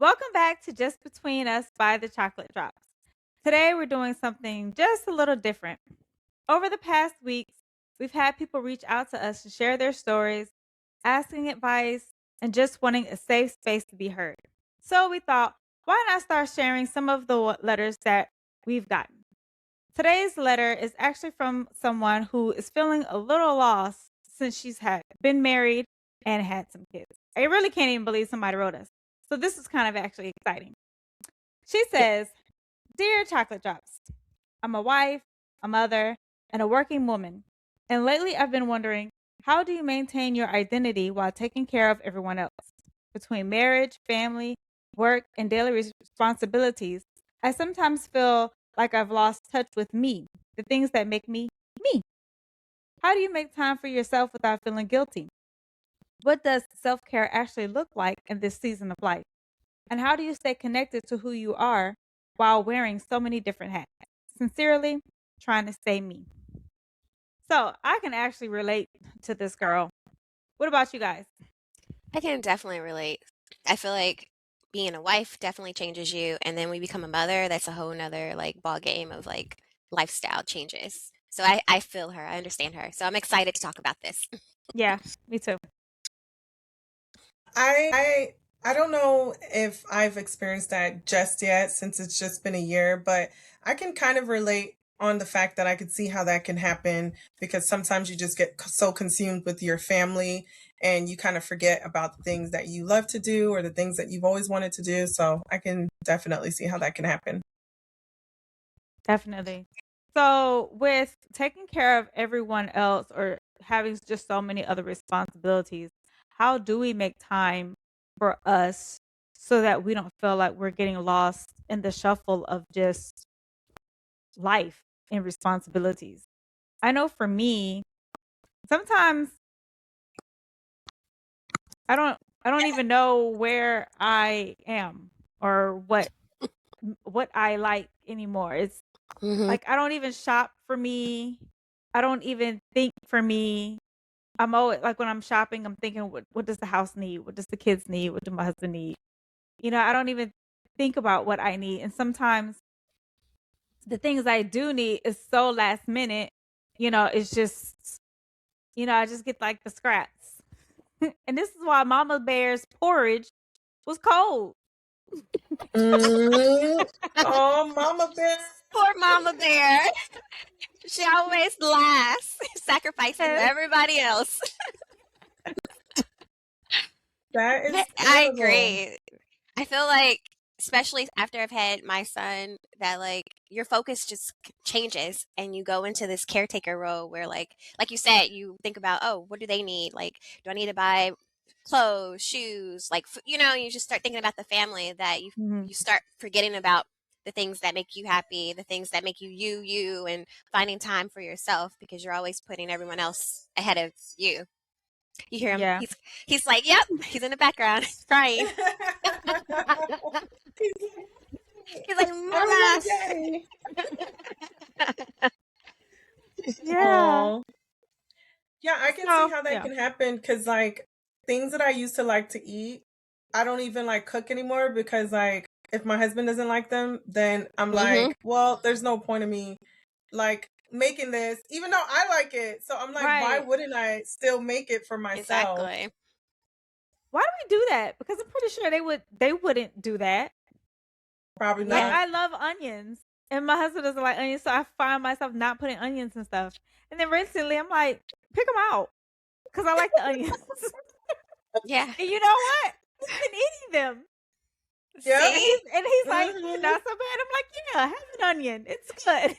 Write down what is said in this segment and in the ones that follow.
Welcome back to Just Between Us by the Chocolate Drops. Today we're doing something just a little different. Over the past weeks, we've had people reach out to us to share their stories, asking advice, and just wanting a safe space to be heard. So we thought, why not start sharing some of the letters that we've gotten? Today's letter is actually from someone who is feeling a little lost since she's had been married and had some kids. I really can't even believe somebody wrote us. So this is kind of actually exciting. She says, "Dear Chocolate Drops, I'm a wife, a mother, and a working woman. And lately I've been wondering, how do you maintain your identity while taking care of everyone else? Between marriage, family, work, and daily responsibilities, I sometimes feel like I've lost touch with me, the things that make me me. How do you make time for yourself without feeling guilty? What does self care actually look like in this season of life? And how do you stay connected to who you are while wearing so many different hats? Sincerely, trying to stay me." So I can actually relate to this girl. What about you guys? I can definitely relate. I feel like being a wife definitely changes you, and then we become a mother, that's a whole nother like ball game of like lifestyle changes. So I feel her, I understand her. So I'm excited to talk about this. Yeah, me too. I don't know if I've experienced that just yet since it's just been a year, but I can kind of relate on the fact that I could see how that can happen because sometimes you just get so consumed with your family and you kind of forget about the things that you love to do or the things that you've always wanted to do. So I can definitely see how that can happen. Definitely. So with taking care of everyone else or having just so many other responsibilities, how do we make time for us so that we don't feel like we're getting lost in the shuffle of just life and responsibilities? I know for me, sometimes I don't even know where I am or what I like anymore. It's Hmm. like I don't even shop for me. I don't even think for me. I'm always like when I'm shopping, I'm thinking what does the house need? What does the kids need? What do my husband need? I don't even think about what I need. And sometimes the things I do need is so last minute, it's just I just get like the scraps. And this is why Mama Bear's porridge was cold. Mm. Oh, Mama Bear. Poor Mama Bear. She always laughs, sacrificing Yes. everybody else. That But is I terrible. agree. I feel like, especially after I've had my son, that like your focus just changes and you go into this caretaker role where like you said, you think about, oh, what do they need? Like, do I need to buy clothes, shoes, like you just start thinking about the family that you Mhm. you start forgetting about the things that make you happy, the things that make you you, and finding time for yourself because you're always putting everyone else ahead of you. You hear him? Yeah. He's like, yep, he's in the background crying. He's like, I don't Mama. like daddy. Yeah. Oh, yeah, I can see So, how that yeah. can happen because, like, things that I used to like to eat, I don't even like cook anymore because, like, if my husband doesn't like them, then I'm Mm-hmm. like, well, there's no point of me like making this, even though I like it. So I'm like, why Right. wouldn't I still make it for myself? Exactly. Why do we do that? Because I'm pretty sure they wouldn't do that. Probably Like Yeah. not. I love onions and my husband doesn't like onions, so I find myself not putting onions and stuff. And then recently I'm like, pick them out because I like the onions. Yeah. And you know what? He's been eating them. And Yep. See? he's like, Hmm. not so bad. I'm like, yeah, have an onion. It's good.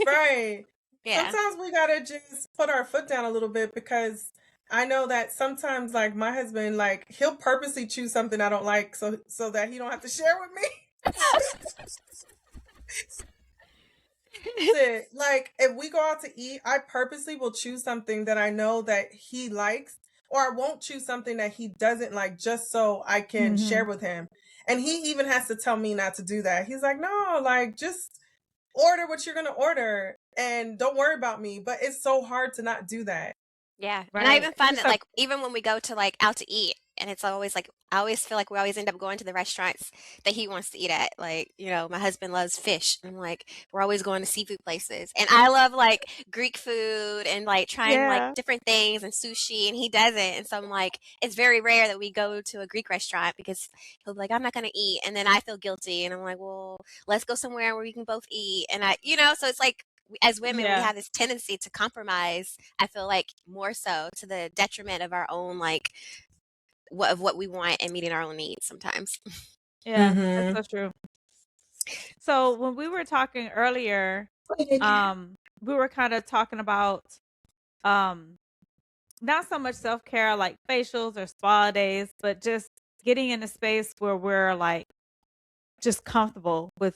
Right. Yeah. Sometimes we gotta just put our foot down a little bit because I know that sometimes, like my husband, like he'll purposely choose something I don't like, so that he don't have to share with me. It. Like if we go out to eat, I purposely will choose something that I know that he likes, or I won't choose something that he doesn't like just so I can share Hmm. with him. And he even has to tell me not to do that. He's like, no, like just order what you're gonna order and don't worry about me. But it's so hard to not do that. Yeah. And I Right. even It's find just that a like even when we go to like out to eat, And it's always like, I always feel like we always end up going to the restaurants that he wants to eat at. Like, my husband loves fish. And I'm like, we're always going to seafood places. And I love like Greek food and like trying like Yeah. different things and sushi, and he doesn't. And so I'm like, it's very rare that we go to a Greek restaurant because he'll be like, I'm not going to eat. And then I feel guilty. And I'm like, well, let's go somewhere where we can both eat. And so it's like, as women, we Yeah. have this tendency to compromise. I feel like more so to the detriment of our own, like, what we want and meeting our own needs sometimes. Yeah. That's Mm-hmm. so true. So when we were talking earlier, we were kind of talking about um not so much self-care like facials or spa days, but just getting in a space where we're like just comfortable with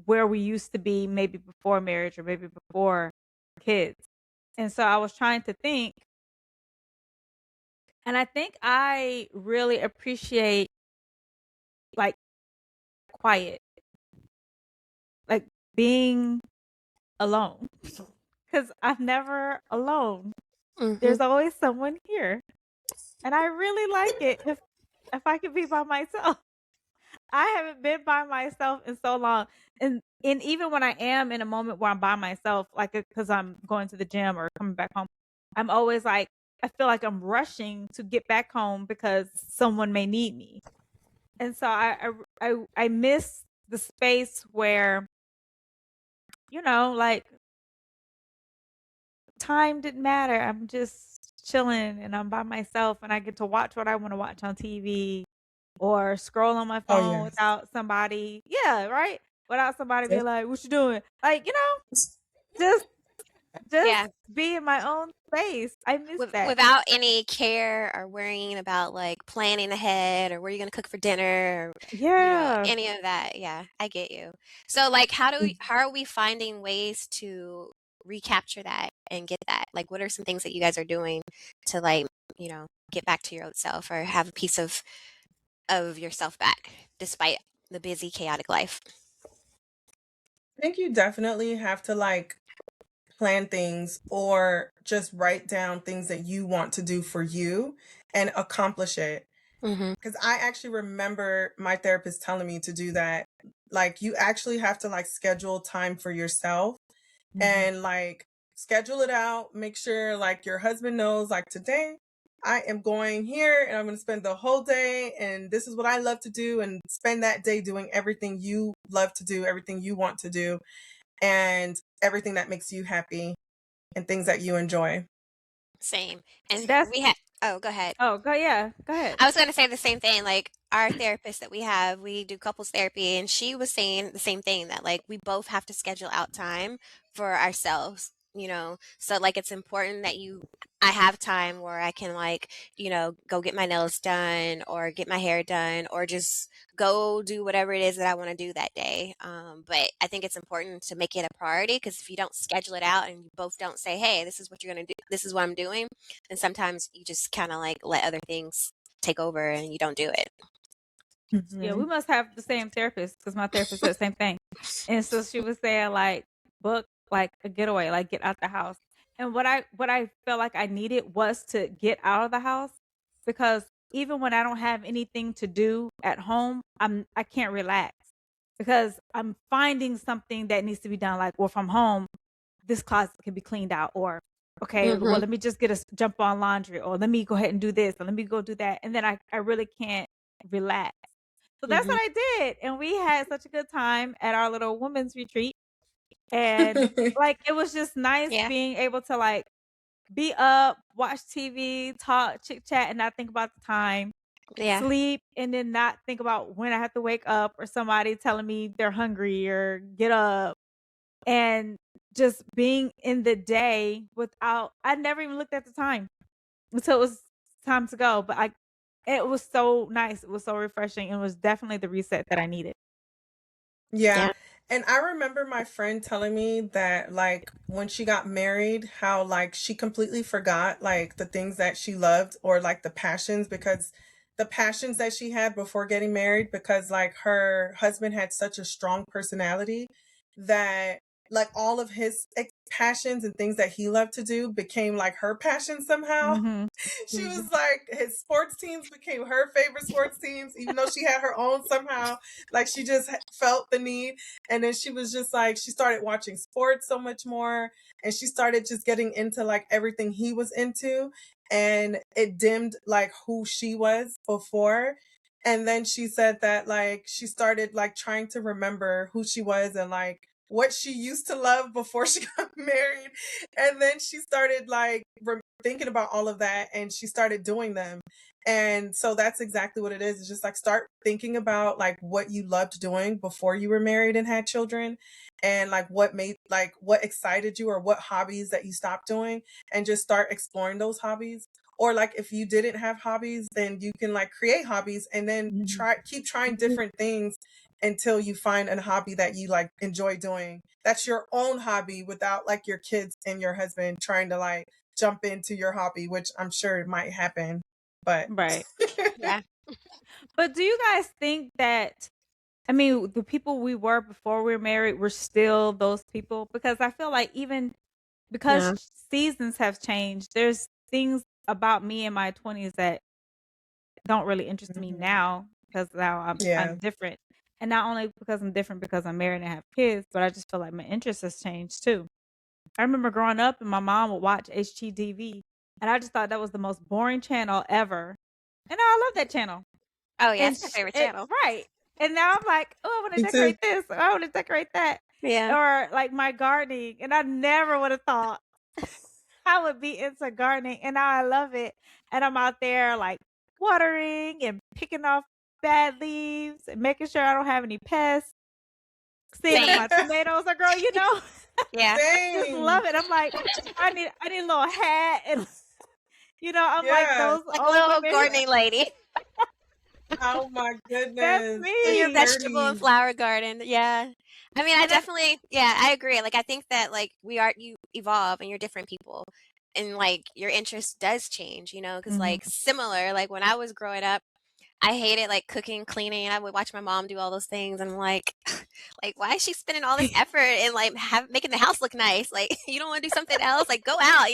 where we used to be maybe before marriage or maybe before kids. And so I was trying to think, and I think I really appreciate like quiet, like being alone. Cuz I'm never alone. Hmm. There's always someone here. And I really like it if I could be by myself. I haven't been by myself in so long. And even when I am in a moment where I'm by myself, like because I'm going to the gym or coming back home, I'm always like, I feel like I'm rushing to get back home because someone may need me. And so I miss the space where, like time didn't matter. I'm just chilling and I'm by myself and I get to watch what I want to watch on TV or scroll on my Oh phone yes. without somebody, yeah, right? Without somebody being Yes. like, "What you doing?" Like, just just Yeah. be in my own space. I miss that. Without any care or worrying about like planning ahead or where you're going to cook for dinner, or Yeah. any of that. Yeah, I get you. So like, how are we finding ways to recapture that and get that? Like, what are some things that you guys are doing to like, get back to your old self or have a piece of yourself back despite the busy, chaotic life? I think you definitely have to like plan things or just write down things that you want to do for you and accomplish it. Mm-hmm. Because I actually remember my therapist telling me to do that. Like, you actually have to like schedule time for yourself Mhm. and like schedule it out. Make sure like your husband knows, like, today I am going here and I'm going to spend the whole day. And this is what I love to do. And spend that day doing everything you love to do, everything you want to do, and everything that makes you happy and things that you enjoy. Same. And That's we had. Oh, go ahead. oh, go yeah, go ahead. I was going to say the same thing. Like our therapist that we have, we do couples therapy, and she was saying the same thing that like we both have to schedule out time for ourselves. So like it's important that I have time where I can like go get my nails done or get my hair done or just go do whatever it is that I want to do that day. But I think it's important to make it a priority because if you don't schedule it out and you both don't say, hey, this is what you're gonna do, this is what I'm doing, and sometimes you just kind of like let other things take over and you don't do it. Yeah, we Hmm. must have the same therapist because my therapist said the same thing. And so she was saying like book like a getaway, like get out the house. And what I felt like I needed was to get out of the house because even when I don't have anything to do at home, I can't relax because I'm finding something that needs to be done. Like, well, from home, this closet can be cleaned out, or okay, well, Mm-hmm. let me just jump on laundry, or let me go ahead and do this, or let me go do that, and then I really can't relax. So that's Mm-hmm. what I did, and we had such a good time at our little women's retreat, and like it was just nice Yeah. being able to like be up, watch TV, talk, chit chat, and not think about the time, Yeah. sleep, and then not think about when I have to wake up or somebody telling me they're hungry or get up, and just being in the day without I never even looked at the time until it was time to go, but it was so nice, it was so refreshing, it was definitely the reset that I needed. Yeah. Yeah. And I remember my friend telling me that, like, when she got married, how, like, she completely forgot, like, the things that she loved or, like, the passions that she had before getting married, because, like, her husband had such a strong personality that like all of his passions and things that he loved to do became like her passion somehow. Mhm. She was like, his sports teams became her favorite sports teams, even though she had her own somehow. Like she just felt the need. And then she was just like, she started watching sports so much more. And she started just getting into like everything he was into. And it dimmed like who she was before. And then she said that like she started like trying to remember who she was and like what she used to love before she got married. And then she started like thinking about all of that and she started doing them. And so that's exactly what it is. It's just like start thinking about like what you loved doing before you were married and had children and like what excited you or what hobbies that you stopped doing and just start exploring those hobbies. Or like if you didn't have hobbies, then you can like create hobbies and then Mhm. keep trying different things until you find a hobby that you like enjoy doing. That's your own hobby without like your kids and your husband trying to like jump into your hobby, which I'm sure it might happen. But Right. Yeah. But do you guys think that I mean, the people we were before we were married were still those people? Because I feel like even because yeah. seasons have changed, there's things about me in my 20s that don't really interest me Mhm. now because now I'm Yeah. different. And not only because I'm different because I'm married and have kids, but I just feel like my interest has changed too. I remember growing up and my mom would watch HGTV and I just thought that was the most boring channel ever. And now I love that channel. Oh yeah, And it's my favorite it channel. right. And now I'm like, "Oh, I wanna Me too. decorate this. Oh, I wanna decorate that." Yeah. Or, like, my gardening, and I never would have thought I would be into gardening, and now I love it, and I'm out there, like, watering and picking off bad leaves and making sure I don't have any pests, seeing if Same. my tomatoes are growing, you know? Yeah. I just Same. love it. I'm like, I need a little hat and, I'm like Yeah. those Like a old little women who gardening lady Oh my that's goodness. in It's your me. vegetable and dirty. flower garden. Yeah. I mean, I And I definitely, yeah, I agree. Like, I think that like you evolve and you're different people, and like your interest does change. Because Mhm. like similar, like when I was growing up. I hated like cooking, cleaning. I would watch my mom do all those things, and I'm like, like why is she spending all this effort and like making the house look nice? Like you don't want to do something else? Like go out.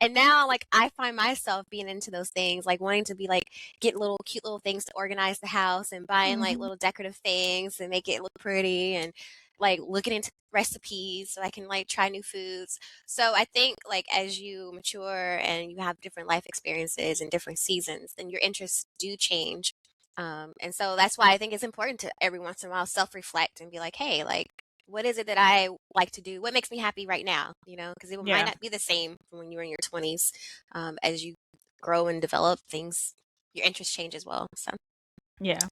And now like I find myself being into those things, like wanting to be like get little cute little things to organize the house and buying like Mhm. little decorative things and make it look pretty and like looking into recipes so I can like try new foods. So I think like as you mature and you have different life experiences and different seasons, then your interests do change. And so that's why I think it's important to every once in a while self-reflect and be like, hey, like, what is it that I like to do? What makes me happy right now? Because it might Yeah. not be the same from when you were in your 20s. As you grow and develop things, your interests change as well. So, Yeah.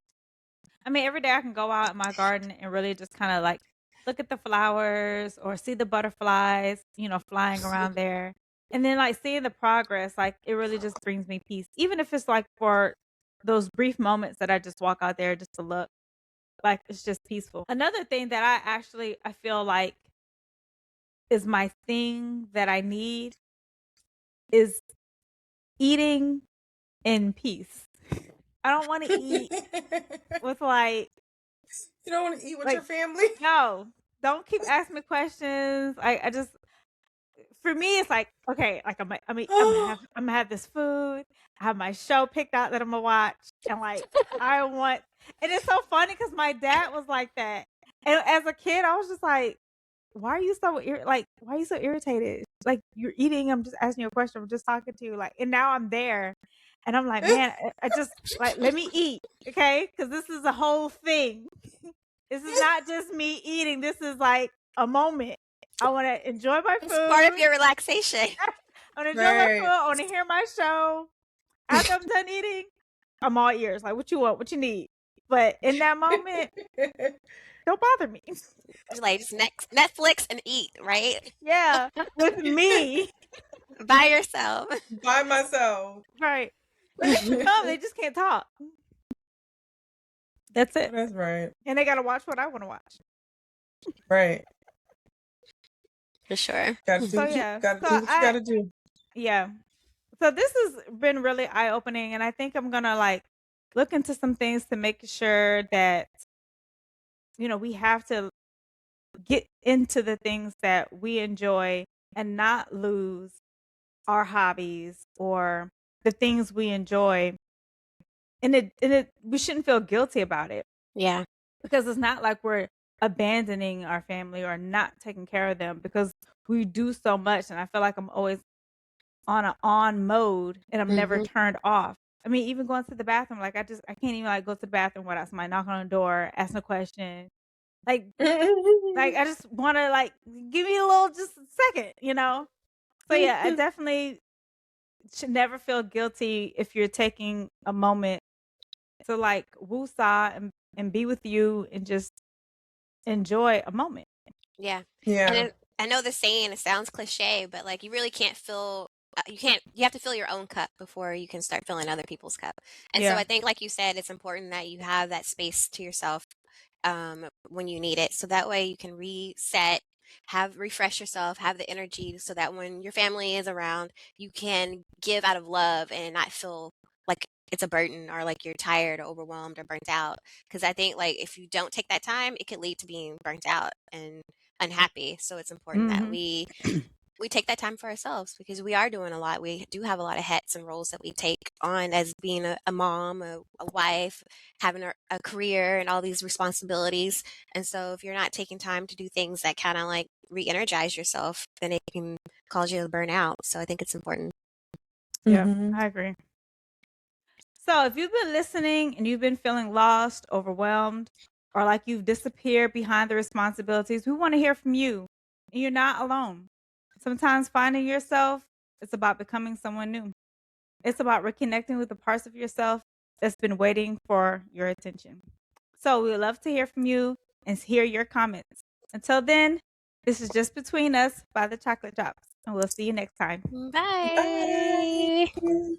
I mean, every day I can go out in my garden and really just kind of like look at the flowers or see the butterflies, flying around there. And then like seeing the progress, like it really just brings me peace. Even if it's like for those brief moments that I just walk out there just to look, like it's just peaceful. Another thing that I feel like is my thing that I need is eating in peace. I don't want to eat with You don't want to eat with your like family? no, don't keep asking me questions. I just for me it's like okay, like I'm gonna have this food. I have my show picked out that I'm gonna watch, and like I want. And it's so funny because my dad was like that, and as a kid I was just like, why are you so why are you so irritated? Like you're eating. I'm just asking you a question. I'm just talking to you. Like, and now I'm there, and I'm like, man, I just like let me eat, okay? Because this is a whole thing. This is not just me eating. This is like a moment. I want to enjoy my it's part of food. your relaxation. I want to enjoy my food. Right. I want to hear my show. After I'm done eating, I'm all ears. Like, what you want? What you need? But in that moment, don't bother me. Like just Netflix and eat, right? Yeah, with me. By yourself. By myself. Right. But they can come. They just can't talk. That's it. That's right. And they got to watch what I want to watch. Right. For sure. Gotta So do yeah. gotta So do what you gotta do. yeah. So this has been really eye opening, and I think I'm gonna like look into some things to make sure that we have to get into the things that we enjoy and not lose our hobbies or the things we enjoy. And we shouldn't feel guilty about it, Yeah. because it's not like we're abandoning our family or not taking care of them, because we do so much. And I feel like I'm always on a on mode and I'm never Hmm. turned off. I mean, even going to the bathroom, like I can't even like go to the bathroom without somebody knocking on the door, asking a question. Like I just want to like give me a little just a second, you know? So yeah, I definitely should never feel guilty if you're taking a moment to like woosah and be with you and just enjoy a moment. Yeah. And Yeah. I know the saying, it sounds cliche, but like you really can't fill you have to fill your own cup before you can start filling other people's cup. And so Yeah. I think like you said, it's important that you have that space to yourself when you need it. So that way you can reset, refresh yourself, have the energy so that when your family is around, you can give out of love and not feel like it's a burden or like you're tired or overwhelmed or burnt out. Because I think like if you don't take that time, it could lead to being burnt out and unhappy. So it's important that Mhm. we take that time for ourselves because we are doing a lot. We do have a lot of hats and roles that we take on as being a mom, a wife, having a career, and all these responsibilities. And so, if you're not taking time to do things that kind of like re energize yourself, then it can cause you to burn out. So, I think it's important. Yeah, Hmm. I agree. So, if you've been listening and you've been feeling lost, overwhelmed, or like you've disappeared behind the responsibilities, we want to hear from you. And you're not alone. Sometimes finding yourself is about becoming someone new. It's about reconnecting with the parts of yourself that's been waiting for your attention. So, we would love to hear from you and hear your comments. Until then, this is Just Between Us by the Chocolate Drops, and we'll see you next time. Bye. Bye.